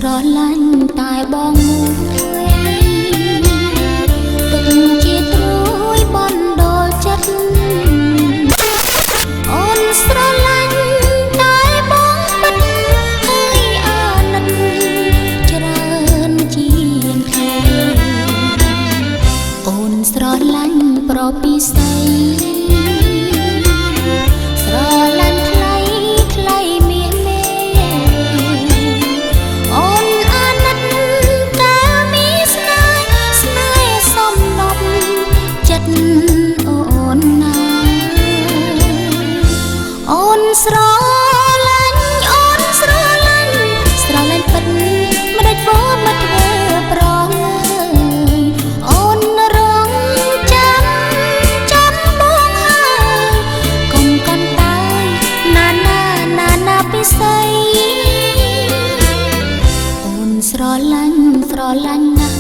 ស្រឡាញ់តែបងមួយទុកជាត្រួយបណ្ដោលចិត្តអូនស្រឡាញ់តែបងពិតហើយអាណិតច្រើនជាងគេអូនស្រឡាញ់ប្រពីស្ដីស្រឡាញ់ថ្លៃថ្លៃមាសមេអូនអាណិតតែមានស្នេហ៍សំណប់ចិត្តអូនណាអូនស្រឡាញ់អូនស្រឡាញ់ពិតមិនដេចបងមកធ្វើប្រងអូនរងចាំបងហើយកុំកាន់តែណាណាពិសីអូនស្រឡាញ់ណាស់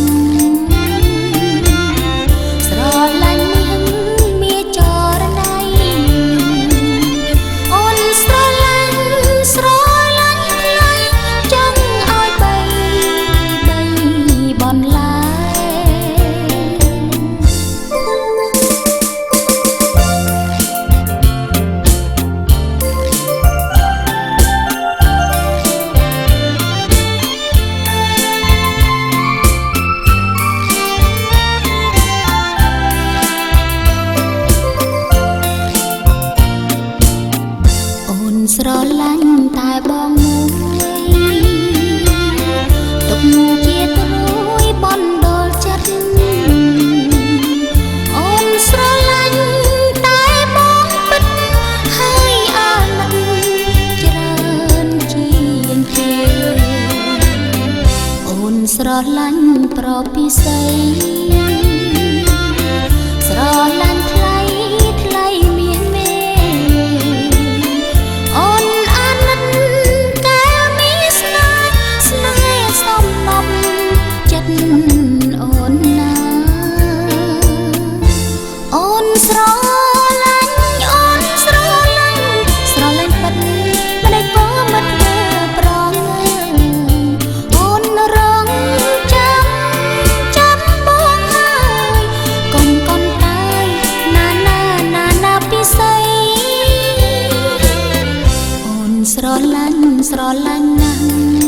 ស្រឡាញ់មាចរណៃអូនស្រឡាញ់ថ្លៃចង់ឲ្យបីបនឡាស្រឡាញ់តែបងមួយទុកជាត្រួយបណ្ដោលចិត្តអូនស្រឡាញ់តែបងពិតហើយអាណិតច្រើនជាងគេអូនស្រឡាញ់ប្រពីស្ដីស្រឡាញ់ថ្លៃមាសមេអូនអាណិតតែមានស្នេហ៍សំណប់ចិត្តអូនណាអូនស្រឡាញ់ពិតមិនដេចបងមកធ្វើប្រងអូនរងចាំបងហើយកុំតែណាពិសីអូនស្រឡាញ់ណាស់